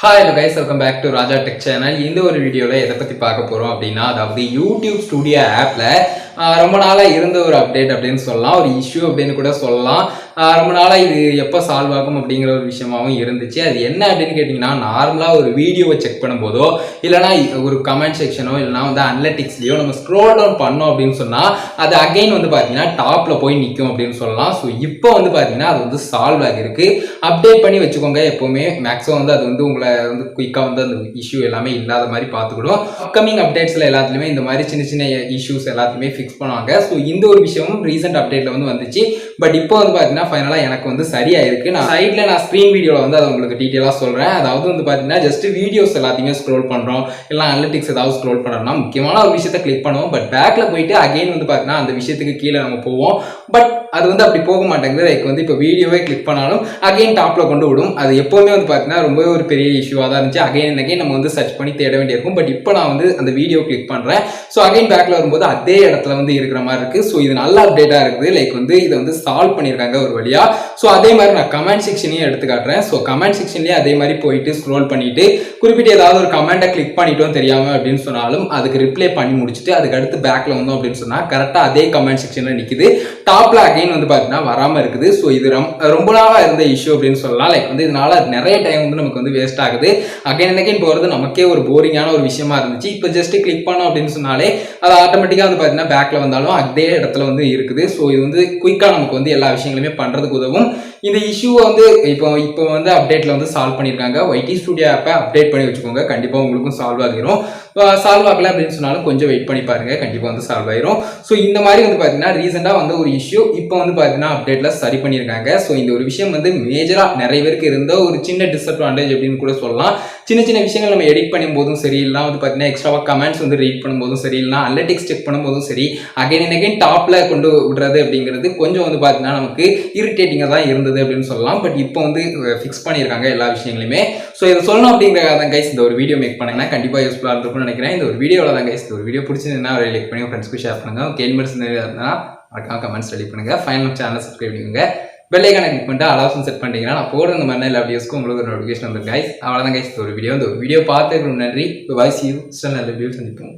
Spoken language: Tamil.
Hi hello guys, welcome back to Raja tech channel. இந்த ஒரு வீடியோவில் எதை பற்றி பார்க்க போகிறோம் அப்படின்னா, அதாவது யூடியூப் ஸ்டுடியோ ஆப்பில் ரொம்ப நாளாக இருந்த ஒரு அப்டேட் அப்படின்னு சொல்லலாம், ஒரு இஷ்யூ அப்படின்னு கூட சொல்லலாம். ரொம்ப நாளாக இது எப்போ சால்வ் ஆகும் அப்படிங்கிற ஒரு விஷயமாகவும் இருந்துச்சு. அது என்ன அப்படின்னு கேட்டிங்கன்னா, நார்மலாக ஒரு வீடியோவை செக் பண்ணும்போதோ இல்லைனா ஒரு கமெண்ட் செக்ஷனோ இல்லைனா வந்து அனலிட்டிக்ஸ்லையோ நம்ம ஸ்க்ரோல் டவுன் பண்ணோம் அப்படின்னு சொன்னால் அது அகைன் வந்து பார்த்தீங்கன்னா டாப்பில் போய் நிற்கும் அப்படின்னு சொல்லலாம். ஸோ இப்போ வந்து பார்த்தீங்கன்னா அது வந்து சால்வ் ஆகிருக்கு. அப்டேட் பண்ணி வச்சுக்கோங்க. எப்போவுமே மேக்ஸிமம் வந்து அது வந்து உங்களை வந்து குயிக்காக வந்து அந்த இஷ்யூ எல்லாமே இல்லாத மாதிரி பார்த்துக்கிடும். அப்கமிங் அப்டேட்ஸில் எல்லாத்துலேயுமே இந்த மாதிரி சின்ன சின்ன இஷ்யூஸ் எல்லாத்தையுமே ஃபிக்ஸ் பண்ணுவாங்க. ஸோ இந்த ஒரு விஷயமும் ரீசெண்ட் அப்டேட்டில் வந்து வந்துச்சு. பட் இப்போ வந்து பார்த்தீங்கன்னா ஃபைனலாக எனக்கு வந்து சரியாயிருக்கு. நான் சைடில் நான் ஸ்க்ரீன் வீடியோவில் வந்து அதை உங்களுக்கு டீட்டெயிலாக சொல்கிறேன். அதாவது வந்து பார்த்தீங்கன்னா ஜஸ்ட் வீடியோஸ் எல்லாத்தையுமே ஸ்க்ரோல் பண்ணுறோம், இல்லை அனலிட்டிக்ஸ் ஏதாவது ஸ்க்ரோல் பண்ணுறோம்னா முக்கியமான ஒரு விஷயத்தை கிளிக் பண்ணுவோம். பட் பேக்கில் போயிட்டு அகைன் வந்து பார்த்தீங்கன்னா அந்த விஷயத்துக்கு கீழே நம்ம போவோம். பட் அது வந்து அப்படி போக மாட்டேங்குது. லைக் வந்து இப்போ வீடியோவே கிளிக் பண்ணாலும் அகைன் டாப்பில் கொண்டு விடும். அது எப்போவுமே வந்து பார்த்தீங்கன்னா ரொம்பவே ஒரு பெரிய இஷ்யூவாக தான் இருந்துச்சு. அகைன் அகைன் நம்ம வந்து சர்ச் பண்ணி தேட வேண்டியிருக்கும். பட் இப்போ நான் வந்து அந்த வீடியோ கிளிக் பண்ணுறேன். ஸோ அகைன் பேக்கில் வரும்போது அதே இடத்துல வந்து இருக்கிற மாதிரி இருக்குது. ஸோ இது நல்ல அப்டேட்டாக இருக்குது. லைக் வந்து இதை வந்து சால்வ் பண்ணியிருக்காங்க ஒரு வழியா. ஸோ அதே மாதிரி நான் கமெண்ட் செக்ஷனையும் எடுத்து காட்டுறேன். ஸோ கமெண்ட் செக்ஷன்லேயே அதே மாதிரி போயிட்டு ஸ்க்ரோல் பண்ணிட்டு குறிப்பிட்டு ஏதாவது ஒரு கமெண்ட்டை கிளிக் பண்ணிட்டோம் தெரியாமல் அப்படின்னு சொன்னாலும் அதுக்கு ரிப்ளை பண்ணி முடிச்சுட்டு அதுக்கு அடுத்து பேக்கில் வந்தோம் அப்படின்னு சொன்னால் கரெக்டாக அதே கமெண்ட் செக்ஷனில் நிற்குது. டாப்பில் அகைன் வந்து பார்த்தீங்கன்னா வராமல் இருக்குது. ஸோ இது ரொம்ப நாளாக இருந்த இஷ்யூ அப்படின்னு சொல்லலாம். லைக் வந்து இதனால நிறைய டைம் வந்து நமக்கு வந்து வேஸ்ட் ஆகுது. அகைன் அகைன் போகிறது நமக்கே ஒரு போரிங்கான ஒரு விஷயமா இருந்துச்சு. இப்போ ஜஸ்ட் கிளிக் பண்ணோம் அப்படின்னு சொன்னாலே அது ஆட்டோமேட்டிக்காக வந்து பார்த்தீங்கன்னா பேக்கில் வந்தாலும் அதே இடத்துல வந்து இருக்குது. ஸோ இது வந்து குயிக்காக நமக்கு வந்து எல்லா விஷயங்களுமே பண்ணுறதுக்கு உதவும். இந்த இஷ்யூவை வந்து இப்போ வந்து அப்டேட்டில் வந்து சால்வ் பண்ணியிருக்காங்க. ஒய்டி ஸ்டுடியோ ஆப்பை அப்டேட் பண்ணி வச்சுக்கோங்க. கண்டிப்பாக உங்களுக்கும் சால்வ் ஆகிரும். சால்வ் ஆகலை அப்படின்னு சொன்னாலும் கொஞ்சம் வெயிட் பண்ணி பாருங்க, கண்டிப்பாக வந்து சால்வ் ஆயிரும். ஸோ இந்த மாதிரி வந்து பார்த்தீங்கன்னா ரீசெண்டாக வந்து ஒரு இஷ்யூ இப்போ வந்து பார்த்தீங்கன்னா அப்டேட்டில் சரி பண்ணியிருக்காங்க. ஸோ இந்த ஒரு விஷயம் வந்து மேஜராக நிறைய பேருக்கு இருந்த ஒரு சின்ன டிஸ்அட்வான்டேஜ் அப்படின்னு கூட சொல்லலாம். சின்ன சின்ன விஷயங்கள் நம்ம எடிட் பண்ணும் போதும் சரி, இல்லை வந்து பார்த்தீங்கன்னா எக்ஸ்ட்ராவாக கமெண்ட்ஸ் வந்து ரீட் பண்ணும்போதும் சரி, இல்லைனா அனலிட்டிக்ஸ் செக் பண்ணும்போதும் சரி, அகைன் அண்ட் அகைன் டாப்பில் கொண்டு விடுறது அப்படிங்கிறது கொஞ்சம் வந்து பார்த்தீங்கன்னா நமக்கு இரிட்டேட்டிங்காக தான் இருந்தது அப்படின்னு சொல்லலாம். பட் இப்போ வந்து ஃபிக்ஸ் பண்ணியிருக்காங்க எல்லா விஷயங்களுமே. ஸோ இதை சொல்லணும் அப்படிங்கிறத தான் கைஸ் இந்த ஒரு வீடியோ மேக் பண்ணேன்னா கண்டிப்பாக யூஸ்ஃபுல்லாக இருந்திருக்கும்னு நினைக்கிறேன். இந்த ஒரு வீடியோவில் தான் கைஸ், இந்த ஒரு வீடியோ பிடிச்சிருந்தா ஒரு லைக் பண்ணி ஃப்ரெண்ட்ஸ்க்கு ஷேர் பண்ணுங்கள். கேள்வி இருந்தால் மறக்காம கமெண்ட்ஸ் ரெடி பண்ணுங்கள். ஃபைனல் சேனல் சப்ஸ்கிரைப் பண்ணிக்கோங்க. பெல் ஐகானை கிளிக் பண்ணிட்டு ஆல் செட் பண்ணிட்டீங்கன்னா நான் போடுற இந்த மாதிரி எல்லா வீடியோஸ்க்கும் உங்களுக்கு ஒரு நோட்டிஃபிகேஷன் வந்து கைஸ். அவ்வளோதான் கைஸ் இந்த ஒரு வீடியோ பார்த்துக்கு நன்றி. பாய், see you. நல்ல வீடியோ சந்திப்போம்.